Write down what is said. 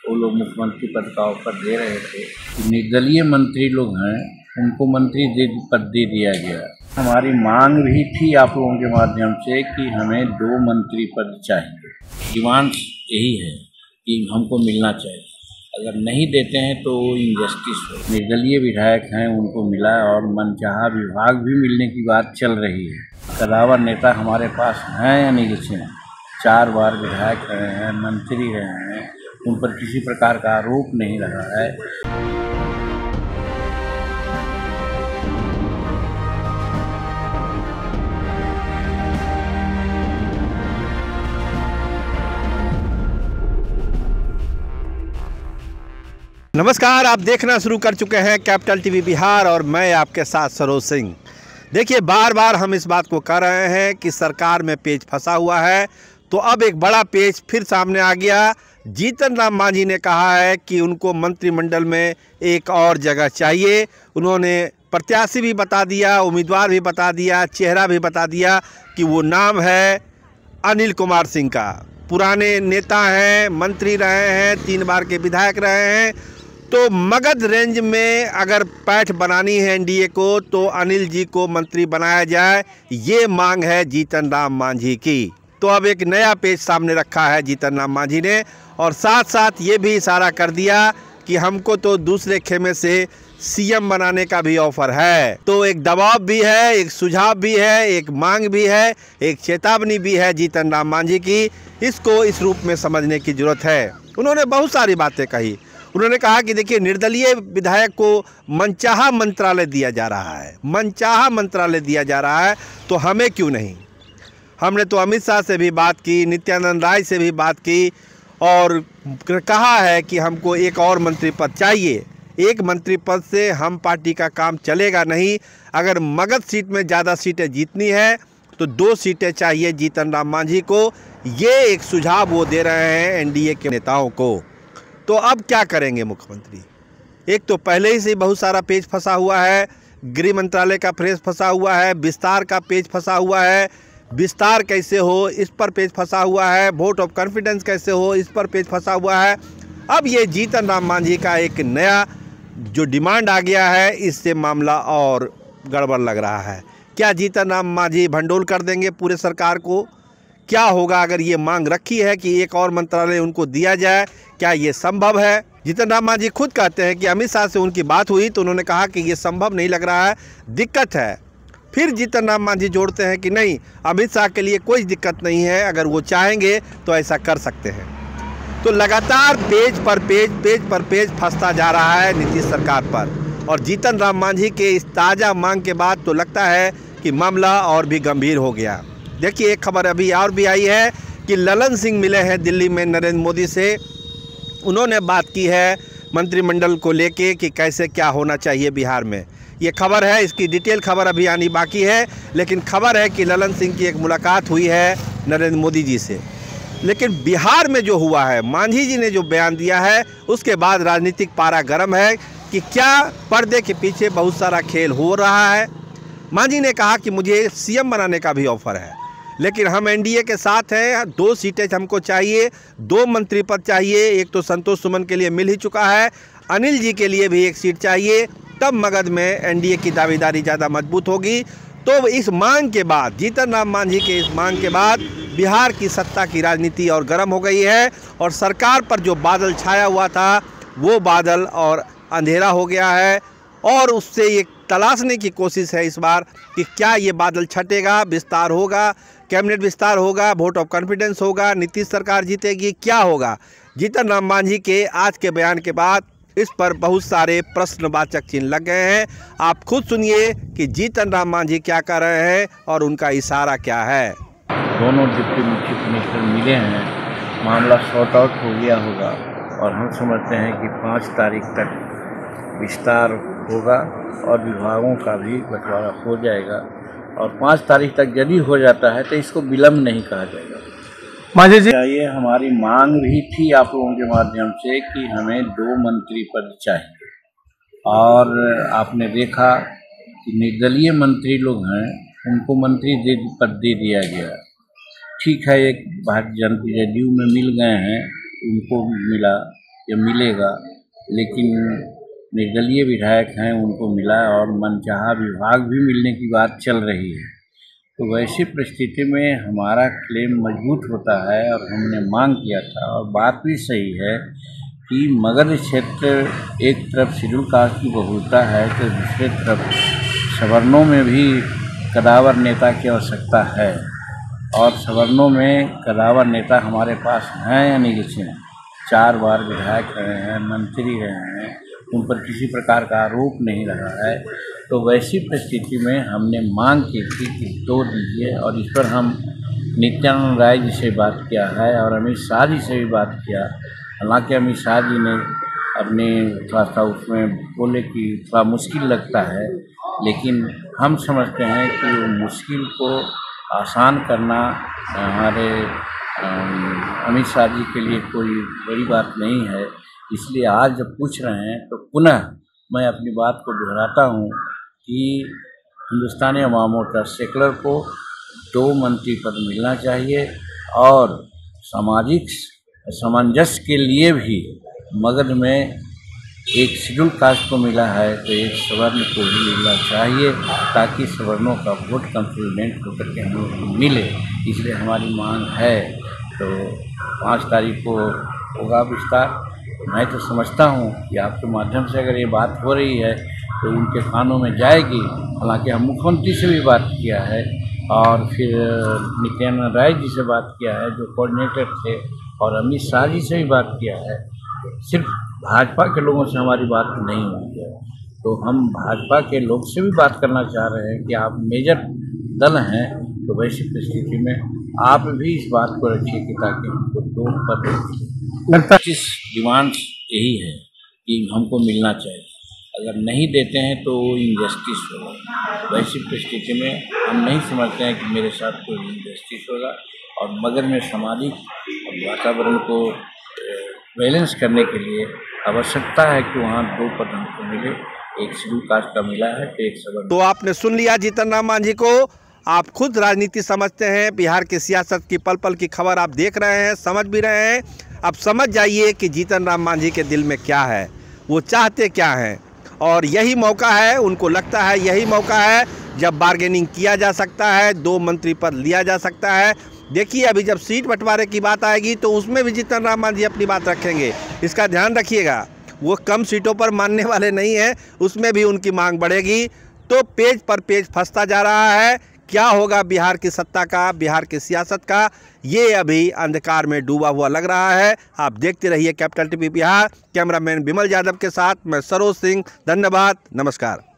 वो लोग मुख्यमंत्री पद का ऑफर दे रहे थे। निर्दलीय मंत्री लोग हैं, उनको मंत्री पद दे दिया गया। हमारी मांग भी थी आप लोगों के माध्यम से कि हमें 2 मंत्री पद चाहिए। डिमांड यही है कि हमको मिलना चाहिए, अगर नहीं देते हैं तो इनजस्टिस हो। निर्दलीय विधायक हैं, उनको मिला और मनचाहा विभाग भी मिलने की बात चल रही है। कदावर नेता हमारे पास हैं अनिल सिंह, 4 बार विधायक रहे हैं, मंत्री रहे हैं, उन पर किसी प्रकार का आरोप नहीं रहा है। नमस्कार, आप देखना शुरू कर चुके हैं कैपिटल टीवी बिहार और मैं आपके साथ सरोज सिंह। देखिए, बार बार हम इस बात को कह रहे हैं कि सरकार में पेच फंसा हुआ है, तो अब एक बड़ा पेच फिर सामने आ गया। जीतन राम मांझी ने कहा है कि उनको मंत्रिमंडल में एक और जगह चाहिए। उन्होंने प्रत्याशी भी बता दिया, उम्मीदवार भी बता दिया, चेहरा भी बता दिया कि वो नाम है अनिल कुमार सिंह का। पुराने नेता हैं, मंत्री रहे हैं, 3 बार के विधायक रहे हैं। तो मगध रेंज में अगर पैठ बनानी है एनडीए को, तो अनिल जी को मंत्री बनाया जाए, ये मांग है जीतन राम मांझी की। तो अब एक नया पेज सामने रखा है जीतन राम मांझी ने, और साथ साथ ये भी इशारा कर दिया कि हमको तो दूसरे खेमे से सीएम बनाने का भी ऑफर है। तो एक दबाव भी है, एक सुझाव भी है, एक मांग भी है, एक चेतावनी भी है जीतन राम मांझी की। इसको इस रूप में समझने की जरूरत है। उन्होंने बहुत सारी बातें कही। उन्होंने कहा कि देखिए, निर्दलीय विधायक को मनचाहा मंत्रालय दिया जा रहा है, मनचाहा मंत्रालय दिया जा रहा है, तो हमें क्यों नहीं। हमने तो अमित शाह से भी बात की, नित्यानंद राय से भी बात की, और कहा है कि हमको एक और मंत्री पद चाहिए। एक मंत्री पद से हम पार्टी का काम चलेगा नहीं। अगर मगध सीट में ज़्यादा सीटें जीतनी है तो 2 सीटें चाहिए जीतन राम मांझी को। ये एक सुझाव वो दे रहे हैं एनडीए के नेताओं को। तो अब क्या करेंगे मुख्यमंत्री? एक तो पहले ही से बहुत सारा पेच फंसा हुआ है, गृह मंत्रालय का पेच फंसा हुआ है, विस्तार का पेच फंसा हुआ है, विस्तार कैसे हो इस पर पेच फंसा हुआ है, वोट ऑफ कॉन्फिडेंस कैसे हो इस पर पेच फंसा हुआ है। अब ये जीतन राम मांझी का एक नया जो डिमांड आ गया है, इससे मामला और गड़बड़ लग रहा है। क्या जीतन राम मांझी भंडोल कर देंगे पूरे सरकार को? क्या होगा अगर ये मांग रखी है कि एक और मंत्रालय उनको दिया जाए? क्या ये संभव है? जीतन राम मांझी खुद कहते हैं कि अमित शाह से उनकी बात हुई तो उन्होंने कहा कि ये संभव नहीं लग रहा है, दिक्कत है। फिर जीतन राम मांझी जोड़ते हैं कि नहीं, अमित शाह के लिए कोई दिक्कत नहीं है, अगर वो चाहेंगे तो ऐसा कर सकते हैं। तो लगातार पेज पर पेज फंसता जा रहा है नीतीश सरकार पर। और जीतन राम मांझी के इस ताज़ा मांग के बाद तो लगता है कि मामला और भी गंभीर हो गया। देखिए, एक खबर अभी और भी आई है कि ललन सिंह मिले हैं दिल्ली में नरेंद्र मोदी से। उन्होंने बात की है मंत्रिमंडल को लेके कि कैसे क्या होना चाहिए बिहार में। ये खबर है, इसकी डिटेल खबर अभी आनी बाकी है, लेकिन खबर है कि ललन सिंह की एक मुलाकात हुई है नरेंद्र मोदी जी से। लेकिन बिहार में जो हुआ है, मांझी जी ने जो बयान दिया है, उसके बाद राजनीतिक पारा गर्म है कि क्या पर्दे के पीछे बहुत सारा खेल हो रहा है। मांझी ने कहा कि मुझे सीएम बनाने का भी ऑफर है, लेकिन हम एनडीए के साथ हैं, 2 सीटें हमको चाहिए, 2 मंत्री पद चाहिए। एक तो संतोष सुमन के लिए मिल ही चुका है, अनिल जी के लिए भी एक सीट चाहिए, तब मगध में एनडीए की दावेदारी ज़्यादा मजबूत होगी। तो इस मांग के बाद, जीतन राम मांझी के इस मांग के बाद बिहार की सत्ता की राजनीति और गर्म हो गई है, और सरकार पर जो बादल छाया हुआ था वो बादल और अंधेरा हो गया है। और उससे ये तलाशने की कोशिश है इस बार कि क्या ये बादल छटेगा, विस्तार होगा, कैबिनेट विस्तार होगा, वोट ऑफ कॉन्फिडेंस होगा, नीतीश सरकार जीतेगी, क्या होगा। जीतन राम मांझी के आज के बयान के बाद इस पर बहुत सारे प्रश्नवाचक चिन्ह लग गए हैं। आप खुद सुनिए कि जीतन राम मांझी क्या कर रहे हैं और उनका इशारा क्या है। दोनों डिप्टी चीफ मिनिस्टर मिले हैं, मामला सॉर्ट आउट हो गया होगा, और हम समझते हैं कि 5 तारीख तक विस्तार होगा और विभागों का भी बंटवारा हो जाएगा। और 5 तारीख तक यदि हो जाता है तो इसको विलम्ब नहीं कहा जाएगा। मांझी जी, ये हमारी मांग भी थी आप लोगों के माध्यम से कि हमें 2 मंत्री पद चाहिए। और आपने देखा कि निर्दलीय मंत्री लोग हैं, उनको मंत्री पद दे दिया गया। ठीक है, एक भारतीय जनता जदयू में मिल गए हैं, उनको मिला, ये मिलेगा, लेकिन निर्दलीय विधायक हैं उनको मिला और मनचाहा विभाग भी मिलने की बात चल रही है। तो वैसी परिस्थिति में हमारा क्लेम मजबूत होता है और हमने मांग किया था, और बात भी सही है कि मगध क्षेत्र एक तरफ शेड्यूल कास्ट की बहुलता है तो दूसरे तरफ सवर्णों में भी कदावर नेता की आवश्यकता है, और सवर्णों में कदावर नेता हमारे पास हैं अनिल सिंह, 4 बार विधायक रहे हैं, मंत्री रहे हैं, उन पर किसी प्रकार का आरोप नहीं रहा है। तो वैसी परिस्थिति में हमने मांग की थी कि 2 दीजिए, और इस पर हम नित्यानंद राय जी से बात किया है और अमित शाह जी से भी बात किया। हालांकि अमित शाह जी ने अपने थोड़ा सा उसमें बोले कि थोड़ा मुश्किल लगता है, लेकिन हम समझते हैं कि वो मुश्किल को आसान करना हमारे अमित शाह जी के लिए कोई बड़ी बात नहीं है। इसलिए आज जब पूछ रहे हैं तो पुनः मैं अपनी बात को दोहराता हूँ कि हिंदुस्तानी अवाम मोर्चा सेकुलर को 2 मंत्री पद मिलना चाहिए, और सामाजिक सामंजस्य के लिए भी मगध में एक शेड्यूल कास्ट को मिला है तो एक सवर्ण को भी मिलना चाहिए, ताकि सवर्णों का वोट कंसोलिडेट होकर के हम लोग को मिले। इसलिए हमारी मांग है। तो 5 तारीख को होगा विस्तार। मैं तो समझता हूँ कि आपके माध्यम से अगर ये बात हो रही है तो उनके कानों में जाएगी। हालांकि हम मुख्यमंत्री से भी बात किया है और फिर नित्यानंद राय जी से बात किया है जो कोऑर्डिनेटर थे, और अमित शाह जी से भी बात किया है। सिर्फ भाजपा के लोगों से हमारी बात नहीं हुई है, तो हम भाजपा के लोग से भी बात करना चाह रहे हैं कि आप मेजर दल हैं, तो वैसी परिस्थिति में आप भी इस बात को रखिए कि ताकि हमको 2 पद डिमांड यही है कि हमको मिलना चाहिए। अगर नहीं देते हैं तो इनजस्टिस होगा। वैसी परिस्थिति में हम नहीं समझते हैं कि मेरे साथ कोई इनजस्टिस होगा, और मगध में सामाजिक वातावरण को बैलेंस करने के लिए आवश्यकता है कि वहाँ 2 पद हमको मिले। एक शेड्यूल कास्ट का मिला है तो एक सवर्ण। तो आपने सुन लिया जीतन राम मांझी को। आप खुद राजनीति समझते हैं, बिहार की सियासत की पल पल की खबर आप देख रहे हैं, समझ भी रहे हैं। अब समझ जाइए कि जीतन राम मांझी के दिल में क्या है, वो चाहते क्या हैं। और यही मौका है, उनको लगता है यही मौका है जब बार्गेनिंग किया जा सकता है, 2 मंत्री पद लिया जा सकता है। देखिए अभी जब सीट बंटवारे की बात आएगी तो उसमें भी जीतन राम मांझी अपनी बात रखेंगे, इसका ध्यान रखिएगा। वो कम सीटों पर मानने वाले नहीं हैं, उसमें भी उनकी मांग बढ़ेगी। तो पेज पर पेज फंसता जा रहा है। क्या होगा बिहार की सत्ता का, बिहार की सियासत का, ये अभी अंधकार में डूबा हुआ लग रहा है। आप देखते रहिए कैपिटल टीवी बिहार। कैमरामैन विमल यादव के साथ मैं सरोज सिंह। धन्यवाद, नमस्कार।